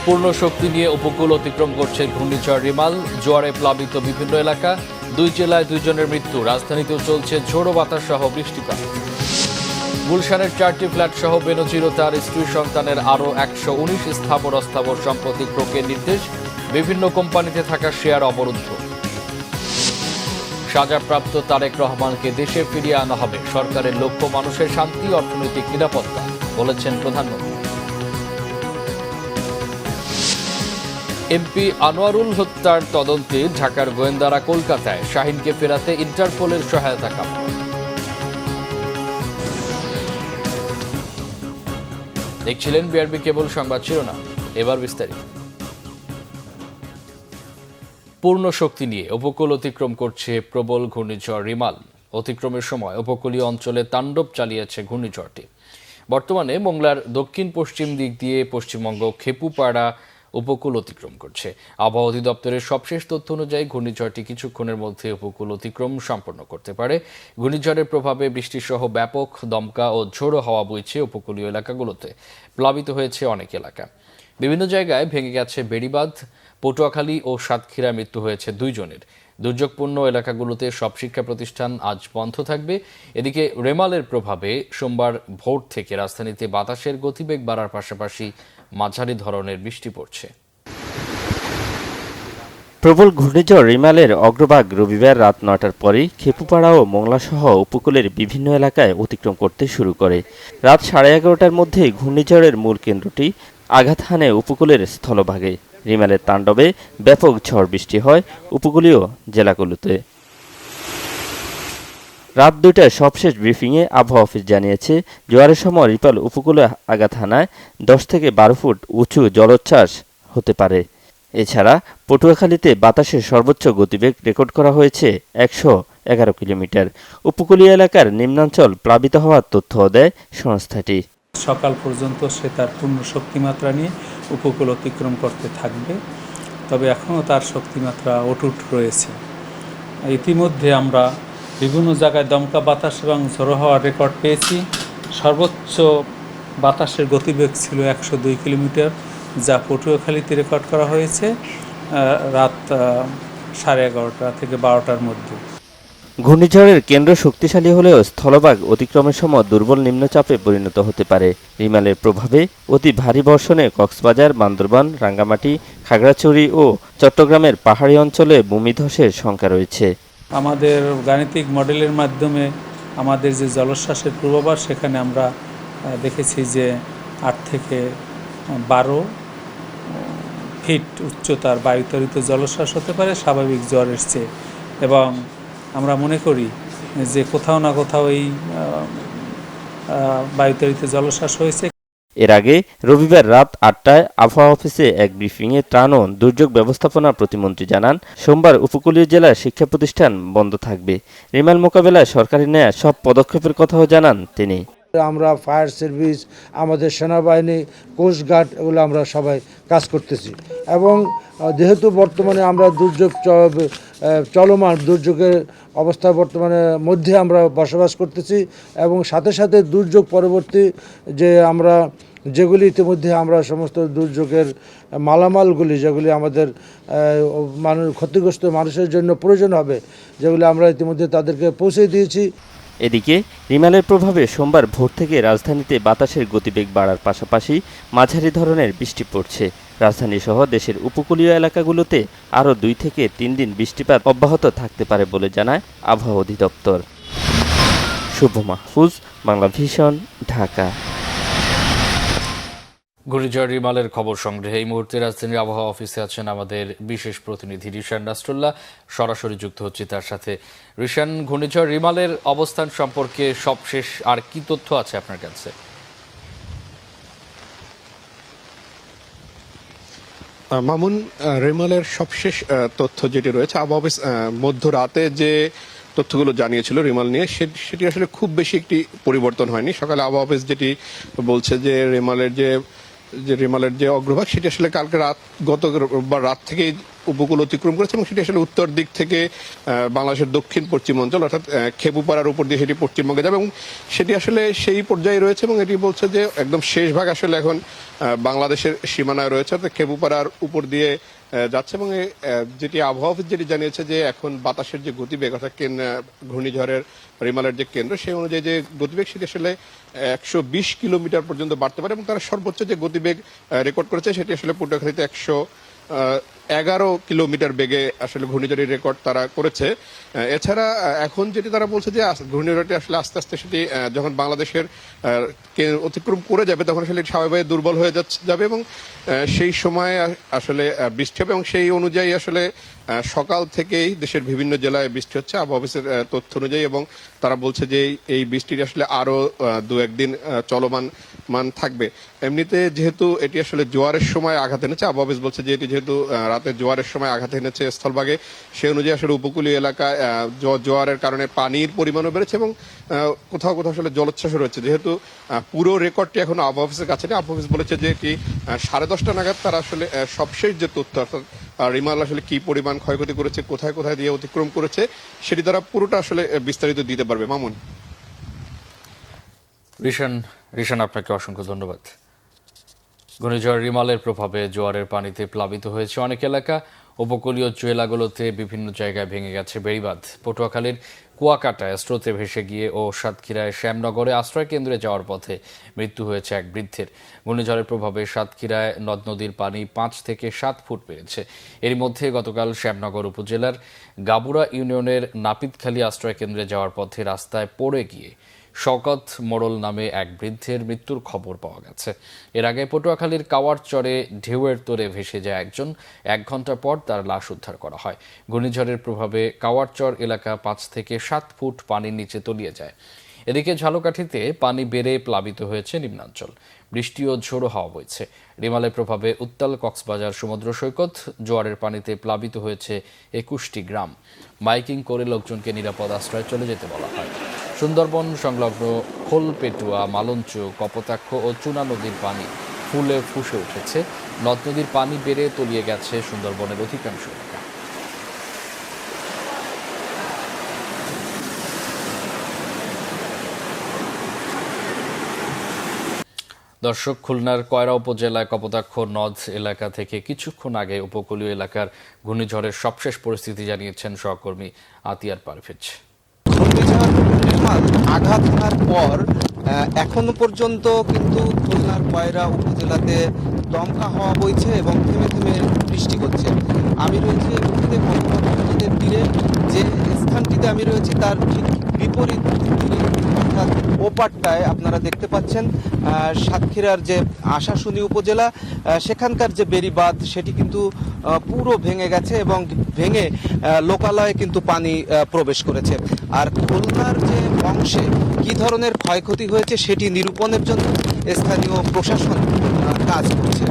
পূর্ণ শক্তি নিয়ে উপকূল অতিক্রম করছে ঘূর্ণিঝড় রিমাল। জোয়ারে প্লাবিত বিভিন্ন এলাকা, 2 জেলায় 2 জনের মৃত্যু। রাজধানীতেও চলছে ঝোড়ো বাতাস সহ বৃষ্টিপাত। গুলশানের 4টি ফ্ল্যাট সহ বেনজির ও তার স্ত্রী সন্তানের আরও 119 স্থাবর অস্থাবর সম্পত্তি ক্রোকের নির্দেশ। বিভিন্ন কোম্পানিতে থাকা শেয়ার অবরুদ্ধ। সাজাপ্রাপ্ত তারেক রহমানকে দেশে ফিরিয়ে আনা হবে। সরকারের লক্ষ্য মানুষের শান্তি, অর্থনৈতিক নিরাপত্তা, বলেছেন প্রধানমন্ত্রী। এমপি আনোয়ারুল হত্যার তদন্তে ঢাকার গোয়েন্দারা কলকাতায়। শাহীনকে ফেরাতে ইন্টারপোলের সহায়তা কামনা। দেখছিলেন বিআরবি কেবল সংবাদ শিরোনাম, এবার বিস্তারিত। পূর্ণ শক্তি নিয়ে উপকূল অতিক্রম করছে প্রবল ঘূর্ণিঝড় রিমাল। অতিক্রমের সময় উপকূলীয় অঞ্চলে তাণ্ডব চালিয়েছে ঘূর্ণিঝড়টি। বর্তমানে মোংলার দক্ষিণ পশ্চিম দিক দিয়ে পশ্চিমবঙ্গ খেপুপাড়া উপকূল অতিক্রম করছে। আবহাওয়া অধিদপ্তরের সবশেষ তথ্য অনুযায়ী ঘূর্ণিঝড়টি কিছুক্ষণের মধ্যে উপকূল অতিক্রম সম্পন্ন করতে পারে। ঘূর্ণিঝড়ের প্রভাবে বৃষ্টিসহ ব্যাপক দমকা ও ঝোড়ো হাওয়া বইছে উপকূলীয় এলাকাগুলোতে। প্লাবিত হয়েছে অনেক এলাকা। বিভিন্ন জায়গায় ভেঙে গেছে বেড়িবাঁধ। পটুয়াখালী ও সাতক্ষীরায় মৃত্যু হয়েছে 2 জনের। দুর্যোগপূর্ণ এলাকাগুলোতে সব শিক্ষা প্রতিষ্ঠান আজ বন্ধ থাকবে। এদিকে রেমালের প্রভাবে সোমবার ভোর থেকে রাজধানীতে বাতাসের গতিবেগ বাড়ার পাশাপাশি মাঝারি ধরনের বৃষ্টি পড়ছে। প্রবল ঘূর্ণিঝড় রিমালের অগ্রভাগ রবিবার রাত 9টার পরেই খেপুপাড়া ও মোংলাসহ উপকূলের বিভিন্ন এলাকায় অতিক্রম করতে শুরু করে। রাত 11:30টার মধ্যে ঘূর্ণিঝড়ের মূল কেন্দ্রটি আঘাত হানে উপকূলের স্থলভাগে। রিমালের তাণ্ডবে ব্যাপক ঝড় বৃষ্টি হয় উপকূলীয় জেলাগুলোতে। রাত 2টায় সবশেষ ব্রিফিংয়ে আবহাওয়া অফিস জানিয়েছে, জোয়ারের সময় রিমাল উপকূলে আঘাত হানায় 10 থেকে 12 ফুট উঁচু জলোচ্ছ্বাস হতে পারে। এছাড়া পটুয়াখালীতে বাতাসের সর্বোচ্চ গতিবেগ রেকর্ড করা হয়েছে 111 কিলোমিটার। উপকূলীয় এলাকার নিম্নাঞ্চল প্লাবিত হওয়ার তথ্য দেয় সংস্থাটি। সকাল পর্যন্ত সে তার পূর্ণ শক্তিমাত্রা নিয়ে উপকূল অতিক্রম করতে থাকবে, তবে এখনও তার শক্তিমাত্রা অটুট রয়েছে। ইতিমধ্যে আমরা বিভিন্ন জায়গায় দমকা বাতাস এবং ঝোড়ো হাওয়ার রেকর্ড পেয়েছি। সর্বোচ্চ বাতাসের গতিবেগ ছিল 102 কিলোমিটার, যা পটুয়াখালীতে রেকর্ড করা হয়েছে রাত 11:30 থেকে 12টার মধ্যে। ঘূর্ণিঝড়ের কেন্দ্র শক্তিশালী হলেও স্থলভাগ অতিক্রমের সময় দুর্বল নিম্নচাপে পরিণত হতে পারে। রিমালের প্রভাবে অতি ভারী বর্ষণে কক্সবাজার, বান্দরবান, রাঙ্গামাটি, খাগড়াছড়ি ও চট্টগ্রামের পাহাড়ি অঞ্চলে ভূমিধসের শঙ্কা রয়েছে। আমাদের গাণিতিক মডেলের মাধ্যমে আমাদের যে জলোচ্ছ্বাসের পূর্বাভাস, সেখানে আমরা দেখেছি যে 8 থেকে 12 ফিট উচ্চতার বায়ুতাড়িত জলোচ্ছ্বাস হতে পারে স্বাভাবিক জ্বরের চেয়ে, এবং আমরা মনে করি যে কোথাও না কোথাও এই বায়ুতাড়িত জলোচ্ছ্বাস হয়েছে। এর আগে রবিবার রাত 8টায় আবহাওয়া অফিসে এক ব্রিফিংয়ে ত্রাণ ও দুর্যোগ ব্যবস্থাপনা প্রতিমন্ত্রী জানান, সোমবার উপকূলীয় জেলার শিক্ষা প্রতিষ্ঠান বন্ধ থাকবে। রিমাল মোকাবেলায় সরকারি নেয়া সব পদক্ষেপের কথাও জানান তিনি। আমরা ফায়ার সার্ভিস, আমাদের সেনাবাহিনী, কোস্টগার্ড, এগুলো আমরা সবাই কাজ করতেছি। এবং যেহেতু বর্তমানে আমরা চলমান দুর্যোগের অবস্থা বর্তমানে মধ্যে আমরা বসবাস করতেছি, এবং সাথে সাথে দুর্যোগ পরবর্তী যে আমরা যেগুলি ইতিমধ্যে আমরা সমস্ত দুর্যোগের মালামালগুলি যেগুলি আমাদের ক্ষতিগ্রস্ত মানুষের জন্য প্রয়োজন হবে, যেগুলি আমরা ইতিমধ্যে তাদেরকে পৌঁছে দিয়েছি। এদিকে রিমালের প্রভাবে সোমবার ভোর থেকে রাজধানীতে বাতাসের গতিবেগ বাড়ার পাশাপাশি মাঝারি ধরনের বৃষ্টি পড়ছে। রাজধানীসহ দেশের উপকূলীয় এলাকাগুলোতে আরও 2 থেকে 3 দিন বৃষ্টিপাত অব্যাহত থাকতে পারে বলে জানায় আবহাওয়া অধিদপ্তর। শুভ মাহফুজ, বাংলা ভিশন, ঢাকা। ঘূর্ণিঝড় রিমালের খবর সংগ্রহে এই মুহূর্তে রাজধানীর আবহাওয়া অফিসে আছেন আমাদের বিশেষ প্রতিনিধি রিশান নাসরুল্লাহ। সরাসরি যুক্ত হচ্ছে তার সাথে। রিশান, ঘূর্ণিঝড় রিমালের অবস্থান সম্পর্কে সবশেষ আর কি তথ্য আছে আপনার কাছে? মামুন, রিমালের সবশেষ তথ্য যেটি রয়েছে, আবহাওয়া অফিস মধ্যরাতে যে তথ্যগুলো জানিয়েছিল রিমাল নিয়ে, সেটি আসলে খুব বেশি একটি পরিবর্তন হয়নি। সকালে আবহাওয়া অফিস যেটি বলছে যে রিমালের যে অগ্রভাগ, সেটি আসলে কালকে গত রাত থেকেই উপকূল অতিক্রম করেছে এবং সেটি আসলে উত্তর দিক থেকে বাংলাদেশের দক্ষিণ পশ্চিম অঞ্চল অর্থাৎ খেপুপাড়ার উপর দিয়ে সেটি পশ্চিমবঙ্গে যাবে এবং সেটি আসলে সেই পর্যায়ে রয়েছে এবং এটি বলছে যে একদম শেষ ভাগ আসলে এখন বাংলাদেশের সীমানায় রয়েছে অর্থাৎ খেপুপাড়ার উপর দিয়ে যাচ্ছে এবং যেটি আবহাওয়া অফিস যেটি জানিয়েছে যে এখন বাতাসের যে গতিবেগ অর্থাৎ ঘূর্ণিঝড়ের রিমালের যে কেন্দ্র সেই অনুযায়ী যে গতিবেগ সেটি আসলে 120 কিলোমিটার পর্যন্ত বাড়তে পারে এবং তারা সর্বোচ্চ যে গতিবেগ রেকর্ড করেছে সেটি আসলে পটুয়াখালীতে 111 কিলোমিটার বেগে আসলে ঘূর্ণিঝড়ের রেকর্ড তারা করেছে। এছাড়া এখন যেটি তারা বলছে যে ঘূর্ণিঝড়টি আসলে আস্তে আস্তে সেটি যখন বাংলাদেশের অতিক্রম করে যাবে তখন আসলে স্বাভাবিকভাবে দুর্বল হয়ে যাবে এবং সেই সময় আসলে বৃষ্টি হবে এবং সেই অনুযায়ী আসলে সকাল থেকেই দেশের বিভিন্ন জেলায় বৃষ্টি হচ্ছে আবহাওয়া অফিসের তথ্য অনুযায়ী এবং তারা বলছে যে এই বৃষ্টিটি আসলে আরো 2-1 দিন চলমান থাকবে। এমনিতে যেহেতু এটি আসলে জোয়ারের সময় আঘাত এনেছে, আবহাওয়া অফিস বলছে যে এটি যেহেতু রাতে জোয়ারের সময় আঘাত এনেছে স্থলভাগে, সেই অনুযায়ী আসলে উপকূলীয় এলাকায় জোয়ারের কারণে পানির পরিমাণও বেড়েছে এবং কোথাও কোথাও আসলে জলোচ্ছ্বাসও রয়েছে। যেহেতু পুরো রেকর্ডটি এখন আবহাওয়া অফিসের কাছে নেই, আবহাওয়া অফিস বলেছে যে এটি 10:30 নাগাদ তারা আসলে সবশেষ যে তথ্য অর্থাৎ রিমাল আসলে কি পরিমাণ ক্ষয়ক্ষতি করেছে, কোথায় কোথায় দিয়ে অতিক্রম করেছে সেটি তারা পুরোটা আসলে বিস্তারিত দিতে পারবে। মামুন। রিশান, আপনাকে অসংখ্য ধন্যবাদ। ঘূর্ণিঝড় রিমালের প্রভাবে জোয়ারের পানিতে প্লাবিত হয়েছে অনেক এলাকা। উপকূলীয় জেলাগুলোতে বিভিন্ন জায়গায় ভেঙে গেছে বেড়িবাঁধ। পটুয়াখালীর কুয়াকাটায় স্রোতে ভেসে গিয়ে ও সাতক্ষীরায় শ্যামনগরে আশ্রয় কেন্দ্রে যাওয়ার পথে মৃত্যু হয়েছে এক বৃদ্ধের। ঘূর্ণিঝড়ের প্রভাবে সাতক্ষীরায় নদ নদীর পানি 5 থেকে 7 ফুট বেড়েছে। এর মধ্যে গতকাল শ্যামনগর উপজেলার গাবুরা ইউনিয়নের নাপিতখালী আশ্রয় কেন্দ্রে যাওয়ার পথে রাস্তায় পড়ে গিয়ে শওকত মোড়ল নামে এক বৃদ্ধের মৃত্যুর খবর পাওয়া গেছে। এর আগে পটুয়াখালীর কাওয়ারচরে ঢেউয়ের তোরে ভেসে যায় একজন। 1 ঘন্টা পর তার লাশ উদ্ধার করা হয়। ঘূর্ণিঝড়ের প্রভাবে কাওয়ারচর এলাকা 5 থেকে 7 ফুট পানির নিচে তলিয়ে যায়। এদিকে ঝালকাঠিতে পানি বেড়ে প্লাবিত হয়েছে নিম্নাঞ্চল। বৃষ্টি ও ঝোড়ো হাওয়া বইছে। রিমালের প্রভাবে উত্তাল কক্সবাজার সমুদ্র সৈকত। জোয়ারের পানিতে প্লাবিত হয়েছে 21টি গ্রাম। মাইকিং করে লোকজনকে নিরাপদ আশ্রয়ে চলে যেতে বলা হয়। সুন্দরবন সংলগ্ন খোলপেটুয়া, মালঞ্চ, কপোতাক্ষ ও চুনা নদীর পানি ফুলে ফুসে উঠেছে। নদ নদীর পানি বেড়ে তলিয়ে গেছে সুন্দরবনের অধিকাংশ এলাকা। দর্শক, খুলনার কয়রা উপজেলায় কপোতাক্ষ নদ এলাকা থেকে কিছুক্ষণ আগে উপকূলীয় এলাকার ঘূর্ণিঝড়ের সবশেষ পরিস্থিতি জানিয়েছেন সহকর্মী আতিয়ার পারভেজ। ঘূর্ণিঝড় রিমাল আঘাত হানার পর এখনো পর্যন্ত কিন্তু খুলনার কয়রা উপজেলাতে দমকা হাওয়া বইছে এবং থেমে থেমে বৃষ্টি হচ্ছে। আমি রয়েছি এই মুহূর্তে নদীর তীরে, যে স্থানটিতে আমি রয়েছি তার ঠিক বিপরীত তীরে অর্থাৎ ওপারটায় আপনারা দেখতে পাচ্ছেন সাতক্ষীরার যে আশাশুনি উপজেলা, সেখানকার যে বেড়িবাঁধ সেটি কিন্তু পুরো ভেঙে গেছে এবং ভেঙে লোকালয়ে কিন্তু পানি প্রবেশ করেছে। আর খুলনার যে অংশে কি ধরনের ক্ষয়ক্ষতি হয়েছে সেটি নিরূপণের জন্য স্থানীয় প্রশাসন কাজ করছে।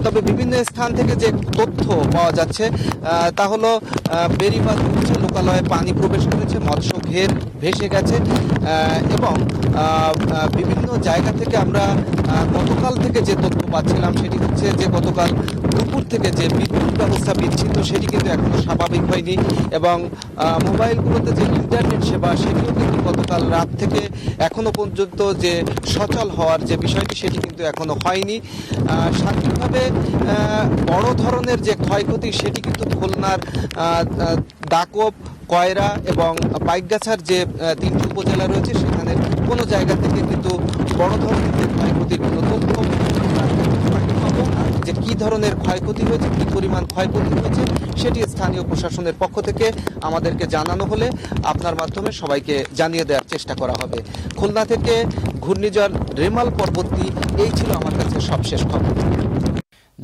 তবে বিভিন্ন স্থান থেকে যে তথ্য পাওয়া যাচ্ছে তা হলো বেড়িবাঁধ হচ্ছে, লোকালয়ে পানি প্রবেশ করেছে, মৎস্য ঘের ভেসে গেছে এবং বিভিন্ন জায়গা থেকে আমরা গতকাল থেকে যে তথ্য পাচ্ছিলাম সেটি হচ্ছে যে গতকাল দুপুর থেকে যে বিদ্যুৎ ব্যবস্থা বিচ্ছিন্ন সেটি কিন্তু এখনো স্বাভাবিক হয়নি এবং মোবাইলগুলোতে যে ইন্টারনেট সেবা সেটিও কিন্তু গতকাল রাত থেকে এখনো পর্যন্ত যে সচল হওয়ার যে বিষয়টি সেটি কিন্তু এখনো হয়নি। সার্বিকভাবে বড় ধরনের যে ক্ষয়ক্ষতি সেটি কিন্তু খুলনার দাকব, কয়রা এবং পাইকগাছার যে 3টি উপজেলা রয়েছে সেখানে কোনো জায়গা থেকে কিন্তু বড় ধরনের যে ক্ষয়ক্ষতির কোনো তথ্য যে কি ধরনের ক্ষয়ক্ষতি হয়েছে, কি পরিমাণ ক্ষয়ক্ষতি হয়েছে সেটি স্থানীয় প্রশাসনের পক্ষ থেকে আমাদেরকে জানানো হলে আপনার মাধ্যমে সবাইকে জানিয়ে দেওয়ার চেষ্টা করা হবে। খুলনা থেকে ঘূর্ণিঝড় রেমাল পরবর্তী এই ছিল আমার কাছে সবশেষ খবর।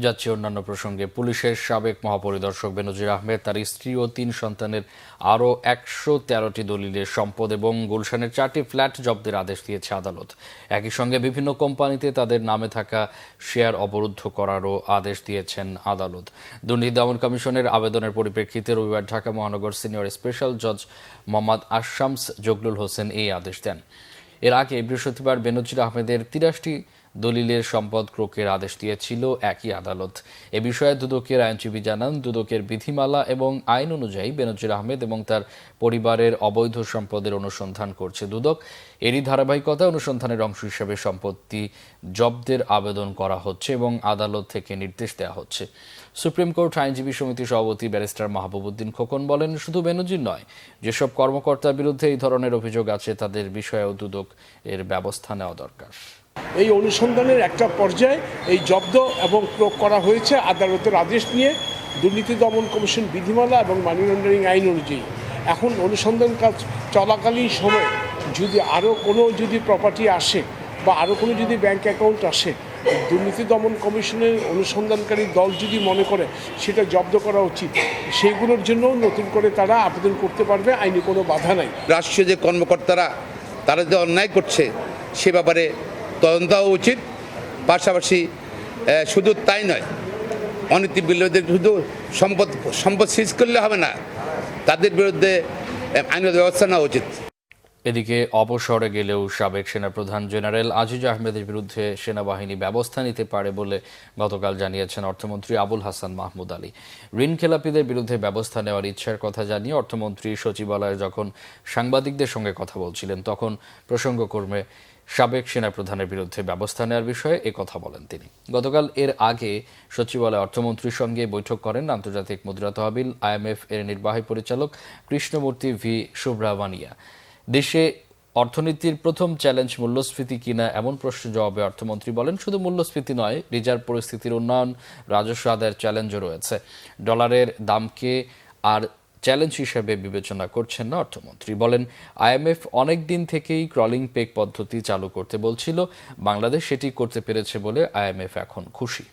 যাচ্ছে অন্যান্য প্রসঙ্গে। পুলিশের সাবেক মহাপরিদর্শক বেনজির আহমেদ, তার স্ত্রী ও 3 সন্তানের আরও 113টি দলিলের সম্পদ এবং গুলশানের 4টি ফ্ল্যাট জব্দের আদেশ দিয়েছে আদালত। একই সঙ্গে বিভিন্ন কোম্পানিতে তাদের নামে থাকা শেয়ার অবরুদ্ধ করারও আদেশ দিয়েছেন আদালত। দুর্নীতি দমন কমিশনের আবেদনের পরিপ্রেক্ষিতে রবিবার ঢাকা মহানগর সিনিয়র স্পেশাল জজ মোহাম্মদ আশামস জগলুল হোসেন এই আদেশ দেন। এর আগে বৃহস্পতিবার বেনজির আহমেদের 83 দলিলের সম্পদ ক্রোকের আদেশ দিয়েছিল একই আদালত। এ বিষয়ে দুদকের আইনজীবী জানান, দুদকের বিধিমালা এবং আইন অনুযায়ী বেনজির আহমেদ এবং তার পরিবারের অবৈধ সম্পদের অনুসন্ধান করছে দুদক। এরই ধারাবাহিকতা অনুসন্ধানের অংশ হিসেবে সম্পত্তি জব্দের আবেদন করা হচ্ছে এবং আদালত থেকে নির্দেশ দেওয়া হচ্ছে। সুপ্রিম কোর্ট আইনজীবী সমিতির সভাপতি ব্যারিস্টার মাহবুবউদ্দিন খোকন বলেন, শুধু বেনজির নয়, যেসব কর্মকর্তার বিরুদ্ধে এই ধরনের অভিযোগ আছে তাদের বিষয়েও দুদক এর ব্যবস্থা নেওয়া দরকার। এই অনুসন্ধানের একটা পর্যায়ে এই জব্দ এবং প্রয়োগ করা হয়েছে আদালতের আদেশ নিয়ে দুর্নীতি দমন কমিশন বিধিমালা এবং মানি লন্ডারিং আইন অনুযায়ী। এখন অনুসন্ধান কাজ চলাকালীন সময়ে যদি আরও কোনো প্রপার্টি আসে বা আরও কোনো ব্যাংক অ্যাকাউন্ট আসে, দুর্নীতি দমন কমিশনের অনুসন্ধানকারী দল যদি মনে করে সেটা জব্দ করা উচিত, সেইগুলোর জন্য নতুন করে তারা আবেদন করতে পারবে, আইনি কোনো বাধা নাই। রাষ্ট্রীয় যে কর্মকর্তারা তারা যে অন্যায় করছে সে ব্যাপারে তদন্ত হওয়া উচিত। পাশাপাশি শুধু তাই নয়, অনীতি বিরোধী শুধু সম্পদ সিজ করলে হবে না, তাদের বিরুদ্ধে আইনত ব্যবস্থা নেওয়া উচিত। এদিকে অবসরে গেলেও সাবেক সেনাপ্রধান জেনারেল আজিজ আহমেদের বিরুদ্ধে সেনাবাহিনী ব্যবস্থা নিতে পারে বলে গতকাল জানিয়েছেন অর্থমন্ত্রী আবুল হাসান মাহমুদ আলী। ঋণ খেলাপিদের বিরুদ্ধে ব্যবস্থা নেওয়ার ইচ্ছার কথা জানিয়ে অর্থমন্ত্রী সচিবালয়ে যখন সাংবাদিকদের সঙ্গে কথা বলছিলেন তখন প্রসঙ্গক্রমে সাবেক সেনাপ্রধানের বিরুদ্ধে ব্যবস্থা নেওয়ার বিষয়ে কথা বলেন তিনি। গতকাল এর আগে সচিবালয়ে অর্থমন্ত্রীর সঙ্গে বৈঠক করেন আন্তর্জাতিক মুদ্রা তহবিল IMF এর নির্বাহী পরিচালক কৃষ্ণমূর্তি ভি সুব্রামানিয়া। দেশে অর্থনীতির প্রথম চ্যালেঞ্জ মূল্যস্ফীতি কিনা এমন প্রশ্নের জবাবে অর্থমন্ত্রী বলেন, শুধু মূল্যস্ফীতি নয়, রিজার্ভ পরিস্থিতির উন্নয়ন, রাজস্ব আদায়ের চ্যালেঞ্জও রয়েছে। ডলারের দামকে আর চ্যালেঞ্জ হিসেবে বিবেচনা করছেন না অর্থমন্ত্রী। বলেন, IMF অনেক দিন থেকেই ক্রলিং পেগ পদ্ধতি চালু করতে বলছিল, বাংলাদেশ সেটি করতে পেরেছে বলে IMF এখন খুশি।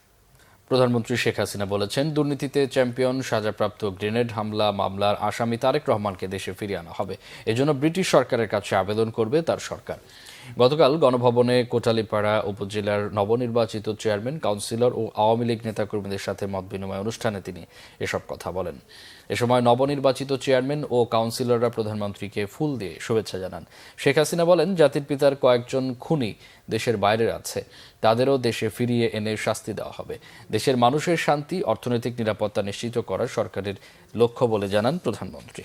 প্রধানমন্ত্রী শেখ হাসিনা বলেছেন, দুর্নীতিতে চ্যাম্পিয়ন সাজাপ্রাপ্ত গ্রেনেড হামলা মামলার আসামি তারেক রহমানকে দেশে ফিরিয়ে আনা হবে। এজন্য ব্রিটিশ সরকারের কাছে আবেদন করবে তার সরকার। গতকাল গণভবনে কোটালীপাড়া উপজেলার নবনির্বাচিত চেয়ারম্যান, কাউন্সিলর ও আওয়ামী লীগ নেতাকর্মীদের সাথে মত বিনিময় অনুষ্ঠানে তিনি এসব কথা বলেন। এ সময় নবনির্বাচিত চেয়ারম্যান ও কাউন্সিলররা প্রধানমন্ত্রীকে ফুল দিয়ে শুভেচ্ছা জানান। শেখ হাসিনা বলেন, জাতির পিতার কয়েকজন খুনি দেশের বাইরে আছে, তাদেরও দেশে ফিরিয়ে এনে শাস্তি দেওয়া হবে। দেশের মানুষের শান্তি, অর্থনৈতিক নিরাপত্তা নিশ্চিত করা সরকারের লক্ষ্য বলে জানান প্রধানমন্ত্রী।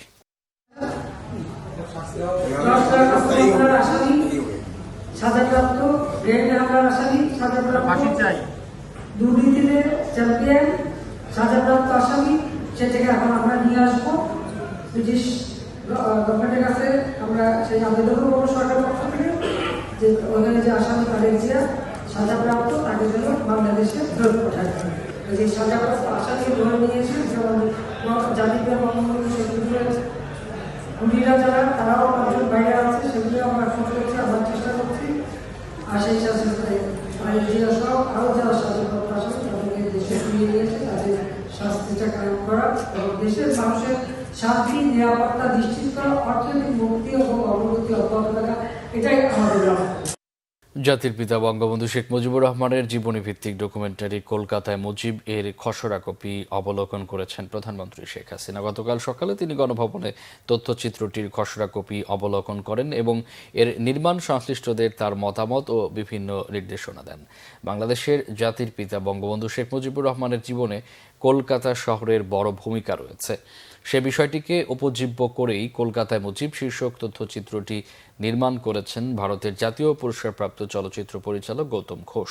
সাজাপ্রাপ্ত গ্রেনেড হামলার আসামি, সাজাপ্রাপ্ত দুর্নীতিতে চ্যাম্পিয়ন, সাজাপ্রাপ্ত আসামি, সেটাকে এখন আমরা নিয়ে আসবো ব্রিটিশ গভর্নমেন্টের কাছে। আমরা সেই আবেদন করবো সরকার পক্ষ থেকে যে ওখানে যে আসামি তাদের যে সাজাপ্রাপ্ত তাকে যেন বাংলাদেশে ফেরত পাঠায়। যে সাজাপ্রাপ্ত আসামি ধরে নিয়েছে, যেমন জাতির বঙ্গবন্ধু শেখ মুজিবের খুনিরা যারা, তারাও পাঁচজন বাইরে আছে, সেগুলো আমরা খোঁজ করছি, আমরা চেষ্টা করছি। আর সেই সাথে সহ আরও যারা সাজাপ্রাপ্ত আসামি তাদেরকে দেশে ফিরিয়ে নিয়েছে, তাদের শাস্তিটা কায়েম করা এবং দেশের মানুষের শান্তি, নিরাপত্তা নিশ্চিত করা, অর্থনৈতিক মুক্তি এবং অগ্রগতি অব্যাহত রাখা, এটাই আমাদের লক্ষ্য। জাতির পিতা বঙ্গবন্ধু শেখ মুজিবুর রহমানের জীবনী ভিত্তিক ডকুমেন্টারি কলকাতায় মুজিব এর খসড়া কপি অবলোকন করেছেন প্রধানমন্ত্রী শেখ হাসিনা। গতকাল সকালে তিনি গণভবনে তথ্যচিত্রটির খসড়া কপি অবলোকন করেন এবং এর নির্মাণ সংশ্লিষ্টদের তার মতামত ও বিভিন্ন নির্দেশনা দেন। বাংলাদেশের জাতির পিতা বঙ্গবন্ধু শেখ মুজিবুর রহমানের জীবনে কলকাতা শহরের বড় ভূমিকা রয়েছে। সে বিষয়টিকে উপজীব্য করেই কলকাতায় মুজিব শীর্ষক তথ্যচিত্রটি নির্মাণ করেছেন ভারতের জাতীয় পুরস্কারপ্রাপ্ত চলচ্চিত্র পরিচালক গৌতম ঘোষ।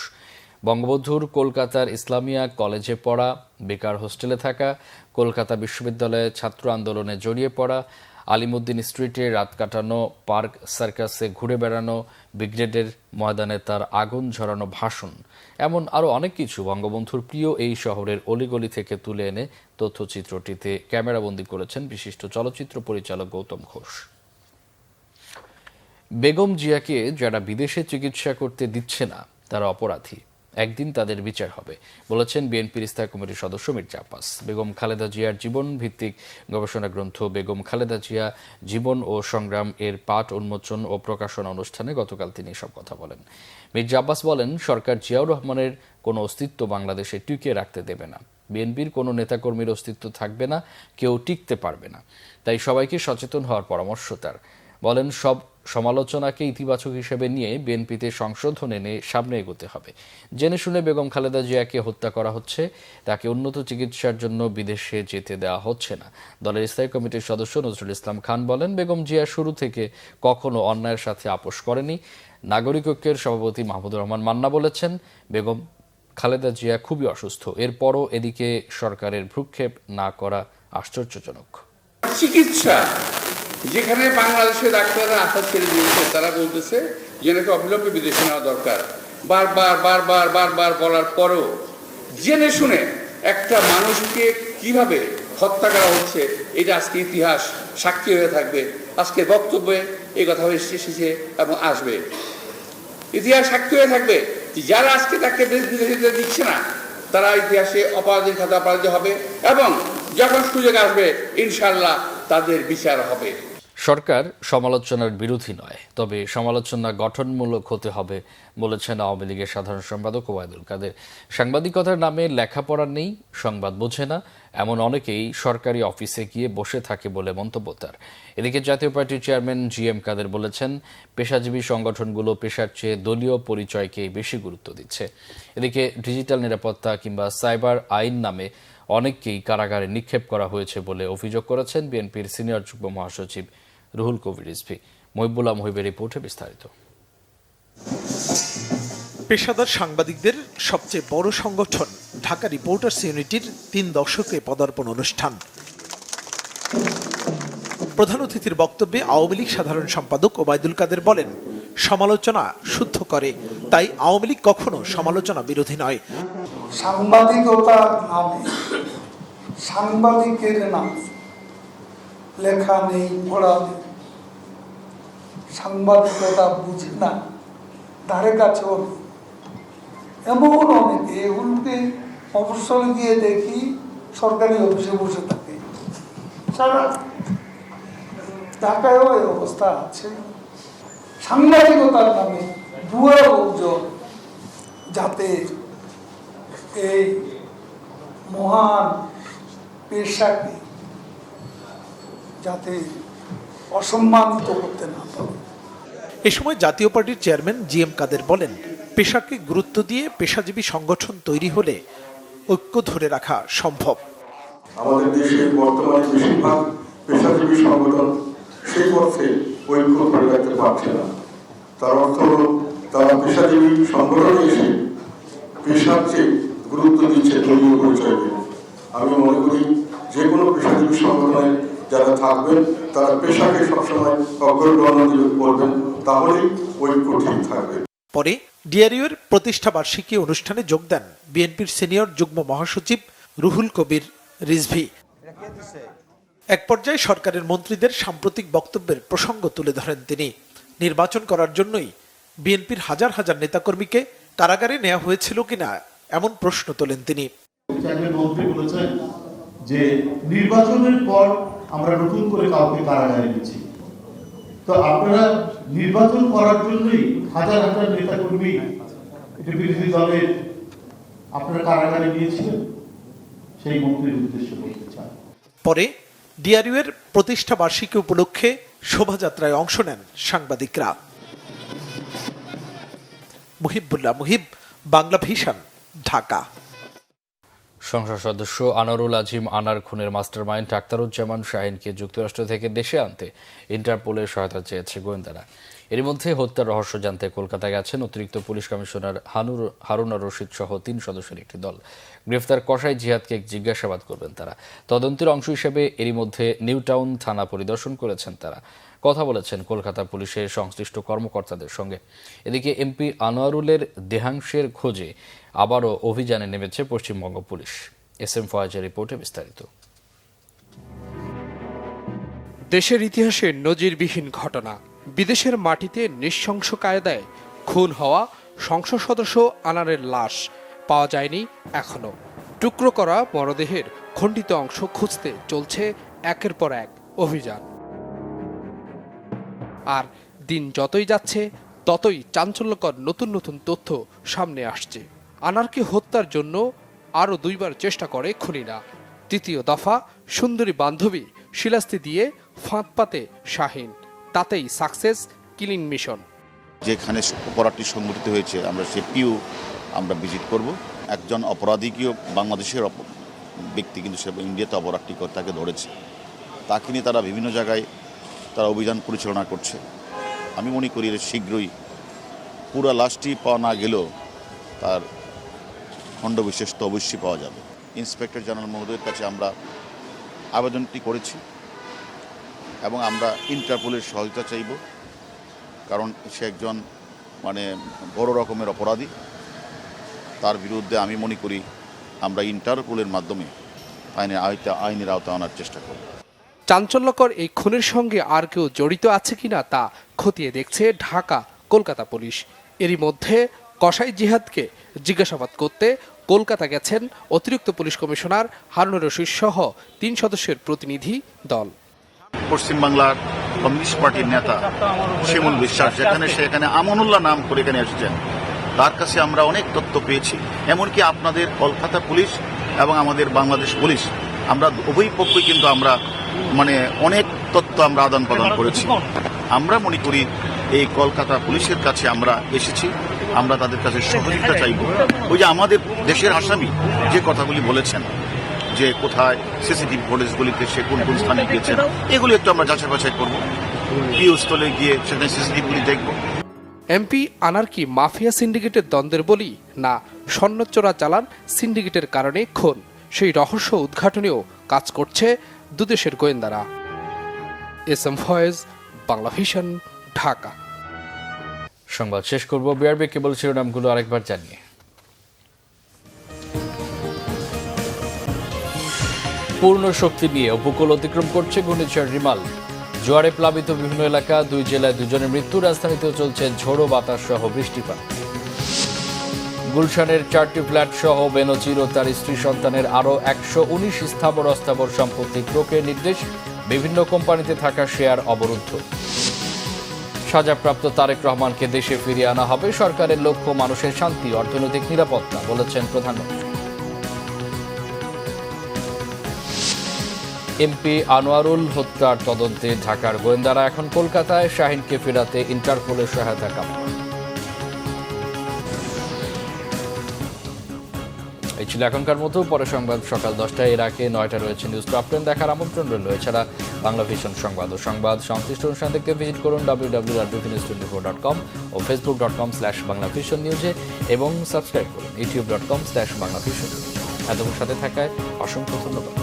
বঙ্গবন্ধুর কলকাতার ইসলামিয়া কলেজে পড়া, বেকার হোস্টেলে থাকা, কলকাতা বিশ্ববিদ্যালয়ে ছাত্র আন্দোলনে জড়িয়ে পড়া, আলিমুদ্দিন স্ট্রিটে রাত কাটানো, পার্ক সার্কাসে ঘুরে বেড়ানো, ব্রিগেডের ময়দানে তার আগুন ঝরানো ভাষণ, এমন আরও অনেক কিছু বঙ্গবন্ধুর প্রিয় এই শহরের অলিগলি থেকে তুলে এনে তথ্যচিত্রটিতে ক্যামেরাবন্দি করেছেন বিশিষ্ট চলচ্চিত্র পরিচালক গৌতম ঘোষ। বেগম জিয়াকে যারা বিদেশে চিকিৎসা করতে দিচ্ছে না তারা অপরাধী, একদিন তাদের বিচার হবে বলেছেন বিএনপির স্থায়ী কমিটির সদস্য মির্জা আব্বাস। বেগম খালেদা জিয়ার জীবন ভিত্তিক গবেষণা গ্রন্থ বেগম খালেদা জিয়া জীবন ও সংগ্রাম এর পাঠ উন্মোচন ও প্রকাশনা অনুষ্ঠানে গতকাল তিনি এসব কথা বলেন। মির্জা আব্বাস বলেন, সরকার জিয়াউর রহমানের কোনো অস্তিত্ব বাংলাদেশে টিকিয়ে রাখতে দেবে না, বিএনপির কোনো নেতাকর্মীর অস্তিত্ব থাকবে না, কেউ টিকতে পারবে না, তাই সবাইকে সচেতন হওয়ার পরামর্শ তার। বলেন, সব সমালোচনাকে ইতিবাচক হিসেবে নিয়ে বিএনপিতে সংশোধন এনে সামনে এগোতে হবে। জেনে শুনে বেগম খালেদা জিয়াকে হত্যা করা হচ্ছে, তাকে উন্নত চিকিৎসার জন্য বিদেশে যেতে দেওয়া হচ্ছে না। দলের স্থায়ী কমিটির সদস্য নজরুল ইসলাম খান বলেন, বেগম জিয়া শুরু থেকে কখনো অন্যায়ের সাথে আপোষ করেনি। নাগরিক ঐক্যের সভাপতি মাহমুদুর রহমান মান্না বলেছেন, বেগম খালেদা জিয়া খুবই অসুস্থ, এরপরও এদিকে সরকারের ভ্রুক্ষেপ না করা আশ্চর্যজনক। চিকিৎসা যেখানে বাংলাদেশে ডাক্তাররা আশা ছেড়ে দিয়েছে, তারা বলতেছে যে নাকি অবিলম্বে বিদেশে নেওয়া দরকার। বারবার বলার পরেও জেনে শুনে একটা মানুষকে কিভাবে হত্যা করা হচ্ছে, এটা আজকে ইতিহাস সাক্ষী হয়ে থাকবে। আজকে বক্তব্যে এই কথা এসেছে এবং আসবে, ইতিহাস সাক্ষী হয়ে থাকবে। যারা আজকে তাকে বিদেশে দিচ্ছে না, তারা ইতিহাসে অপরাধীর খাতে অপরাধী হবে এবং যখন সুযোগ আসবে ইনশাআল্লাহ তাদের বিচার হবে। সরকার সমালোচনার বিরোধী নয়, তবে সমালোচনা গঠনমূলক হতে হবে বলেছেন আওয়ামী লীগের সাধারণ সম্পাদক ওবায়দুল কাদের। সাংবাদিকতার নামে লেখাপড়া নেই, সংবাদ বোঝে না, এমন অনেকেই সরকারি অফিসে গিয়ে বসে থাকে বলে মন্তব্য তার। এদিকে জাতীয় পার্টির চেয়ারম্যান জিএম কাদের বলেছেন, পেশাজীবী সংগঠনগুলো পেশার চেয়ে দলীয় পরিচয়কে বেশি গুরুত্ব দিচ্ছে। এদিকে ডিজিটাল নিরাপত্তা কিংবা সাইবার আইন নামে অনেককেই কারাগারে নিক্ষেপ করা হয়েছে বলে অভিযোগ করেছেন বিএনপির সিনিয়র যুগ্ম মহাসচিব রুহুল কবির রিজভী। মহিবুল্লাহ মহিবের রিপোর্টে বিস্তারিত। পেশাদার সাংবাদিকদের সবচেয়ে বড় সংগঠন ঢাকা রিপোর্টার্স ইউনিটির 3 দশকে পদার্পণ অনুষ্ঠান। প্রধান অতিথির বক্তব্যে আওয়ামী লীগ সাধারণ সম্পাদক ওবায়দুল কাদের বলেন, সমালোচনা শুদ্ধ করে, তাই আওয়ামী লীগ কখনো সমালোচনা বিরোধী নয়। সাংবাদিকতার নামে সাংবাদিকের নাম লেখা নেই, পড়া নেই, সাংবাদিকতা বুঝে না, ধারে কাছেও নেই, এমন অনেকে উল্টে অবসরে গিয়ে দেখি সরকারি অফিসে বসে থাকে। সারা ঢাকায়ও এই অবস্থা আছে। সাংবাদিকতার নামে ভুয়া লোকজন যাতে এই মহান পেশাকে যাতে অসম্মানিত করতে না পারে। এ সময় জাতীয় পার্টির চেয়ারম্যান জিএম কাদের বলেন, পেশাকে গুরুত্ব দিয়ে পেশাজীবী সংগঠন তৈরি হলে ঐক্য ধরে রাখা সম্ভব। আমাদের দেশে বর্তমানে বেশিরভাগ পেশাজীবী সংগঠন সেই অর্থে ঐক্য ধরে রাখতে পারছে না। তার অর্থ হল তারা পেশাজীবী সংগঠনে এসে পেশার চেয়ে গুরুত্ব দিচ্ছে দলীয় পরিচয়কে। আমি মনে করি যে কোনো পেশাজীবী সংগঠনে যারা থাকবেন তারা পেশাকে সবসময় অগ্রগণ্য করবেন, তাহলেই ঐক্য ঠিক থাকবে। পরে ডিআরইউর প্রতিষ্ঠা বার্ষিকী অনুষ্ঠানে যোগ দেন বিএনপির সিনিয়র যুগ্ম মহাসচিব রুহুল কবির রিজভী। এক পর্যায়ে সরকারের মন্ত্রীদের সাম্প্রতিক বক্তব্যের প্রসঙ্গ তুলে ধরেন তিনি। নির্বাচন করার জন্যই বিএনপির হাজার হাজার নেতাকর্মীকে কারাগারে নেওয়া হয়েছিল কিনা এমন প্রশ্ন তোলেন তিনি। মন্ত্রী বলেছেন যে নির্বাচনের পর আমরা নতুন করে কাউকে কারাগারে নিচ্ছি, তো আপনারা নির্বাচন করার জন্যই হাজার হাজার নেতাকর্মী বিরোধী দলের আপনারা কারাগারে নিয়েছিলেন, সেই মন্ত্রীর উদ্দেশ্য বলতে চান। পরে ডিআরইউ এর প্রতিষ্ঠা বার্ষিকী উপলক্ষে শোভাযাত্রায় অংশ নেন সাংবাদিকরা। মুহিবুল্লাহ মুহিব, বাংলা ভিশন, ঢাকা। সংসদ সদস্য আনোয়ারুল আজিম আনার খুনের মাস্টারমাইন্ড আখতারুজ্জামান শাহিনকে যুক্তরাষ্ট্র থেকে দেশে আনতে ইন্টারপোলের সহায়তা চেয়েছে গোয়েন্দারা। এর মধ্যে হত্যার রহস্য জানতে কলকাতায় গেছেন অতিরিক্ত পুলিশ কমিশনার হারুনা রশিদ সহ 3 সদস্যের একটি দল। গ্রেফতার কসাই জিহাদকে জিজ্ঞাসাবাদ করবেন তারা। তদন্তের অংশ হিসেবে এরই মধ্যে নিউ টাউন থানা পরিদর্শন করেছেন তারা, কথা বলেছেন কলকাতা পুলিশের সংশ্লিষ্ট কর্মকর্তাদের সঙ্গে। এদিকে এমপি আনোয়ারুলের দেহাংশের খোঁজে আবারও অভিযানে নেমেছে পশ্চিমবঙ্গ পুলিশ। এসএম ফয়েজের রিপোর্টে বিস্তারিত। দেশের ইতিহাসে নজিরবিহীন ঘটনা, বিদেশের মাটিতে নৃশংস কায়দায় খুন হওয়া সংসদ সদস্য আনারের লাশ পাওয়া যায়নি এখনো। টুকরো করা মরদেহের খণ্ডিত অংশ খুঁজতে চলছে একের পর এক অভিযান। আর দিন যতই যাচ্ছে ততই চাঞ্চল্যকর নতুন নতুন তথ্য সামনে আসছে। আনারকে হত্যার জন্য আরও 2 বার চেষ্টা করে খুনিরা। তৃতীয় দফা সুন্দরী বান্ধবী শিলাস্তি দিয়ে ফাঁদ পাতে শাহিন, তাতেই সাকসেস কিলিং মিশন। যেখানে অপরাধটি সংঘটিত হয়েছে আমরা সেটিও আমরা ভিজিট করব। একজন অপরাধীকেও বাংলাদেশের ব্যক্তি কিন্তু সে ইন্ডিয়াতে অপরাধটি করে তাকে ধরেছে, তাকে নিয়ে তারা বিভিন্ন জায়গায় তারা অভিযান পরিচালনা করছে। আমি মনে করি শীঘ্রই পুরো লাশটি পাওয়া না গেলেও তার খণ্ডবিশেষ তো অবশ্যই পাওয়া যাবে। ইন্সপেক্টর জেনারেল মহোদয়ের কাছে আমরা আবেদনটি করেছি এবং আমরা ইন্টারপোলের সহায়তা চাইব, কারণ সে একজন বড় রকমের অপরাধী। তার বিরুদ্ধে আমি মনে করি আমরা ইন্টারপোলের মাধ্যমে আইনের আওতায় আনার চেষ্টা করব। চাঞ্চল্যকর এই খুনের সঙ্গে আর কেউ জড়িত আছে কিনা তা খতিয়ে দেখছে ঢাকা কলকাতা পুলিশ। এরই মধ্যে কসাই জিহাদকে জিজ্ঞাসাবাদ করতে কলকাতা গেছেন অতিরিক্ত পুলিশ কমিশনার হারুনুর রশিদ সহ 3 সদস্যের প্রতিনিধি দল। পশ্চিমবাংলার কমিউনিস্ট পার্টির নেতা শিমুল বিশ্বাস সেখানে আমানুল্লাহ নাম করে এখানে এসেছেন, তার কাছে আমরা অনেক তথ্য পেয়েছি। এমনকি আপনাদের কলকাতা পুলিশ এবং আমাদের বাংলাদেশ পুলিশ আমরা উভয় পক্ষই কিন্তু আমরা অনেক তথ্য আমরা আদান প্রদান করেছি। আমরা মনে করি এই কলকাতা পুলিশের কাছে আমরা এসেছি, আমরা তাদের কাছে সহযোগিতা চাইব। ওই যে আমাদের দেশের আসামি যে কথাগুলি বলেছেন যে কোথায় সিসিটিভি ফুটেজগুলিতে সে কোন কোন স্থানে গিয়েছেন, এগুলি একটু আমরা যাচাই বাছাই করবো। স্থলে গিয়ে সেখানে সিসিটিভিগুলি দেখব। এমপি আনার কি মাফিয়া সিন্ডিকেটের দ্বন্দ্বের বলি, না স্বর্ণচোরা চালান সিন্ডিকেটের কারণে খুন, সেই রহস্য উদ্ঘাটনেও কাজ করছে দুদেশের গোয়েন্দারা। SM Foyez, Bangla Vision, Dhaka. সংবাদ শেষ করব বিআরবি কেবল শিরোনামগুলো আরেকবার জানিয়ে। পূর্ণ শক্তি নিয়ে উপকূল অতিক্রম করছে ঘূর্ণিঝড় রিমাল। জোয়ারে প্লাবিত বিভিন্ন এলাকা, 2 জেলায় 2 জনের মৃত্যু। রাজধানীতেও চলছে ঝোড়ো বাতাস সহ বৃষ্টিপাত। গুলশানের 4টি ফ্ল্যাট সহ বেনজির ও তার স্ত্রী সন্তানের আরও 119 স্থাবর অস্থাবর সম্পত্তি ক্রোকের নির্দেশ। বিভিন্ন কোম্পানিতে থাকা শেয়ার অবরুদ্ধ। সাজাপ্রাপ্ত তারেক রহমানকে দেশে ফিরিয়ে আনা হবে। সরকারের লক্ষ্য মানুষের শান্তি, অর্থনৈতিক নিরাপত্তা, বলেছেন প্রধানমন্ত্রী। এমপি আনোয়ারুল হত্যার তদন্তে ঢাকার গোয়েন্দারা এখন কলকাতায়। শাহিনকে ফেরাতে ইন্টারপোলের সহায়তা কামনা। এই ছিল এখনকার মতো। পরে সংবাদ সকাল 10টায়, এর আগে 9টা রয়েছে নিউজ টপ 10 দেখার আমন্ত্রণ রইল। এছাড়া বাংলা ভিশন সংবাদ ও সংবাদ সংশ্লিষ্ট অনুষ্ঠান দেখতে ভিজিট করুন www.bpnews24.com ও facebook.com/banglavisionnews এবং সাবস্ক্রাইব করুন youtube.com/banglavision। এতক্ষণ সাথে থাকায় অসংখ্য ধন্যবাদ।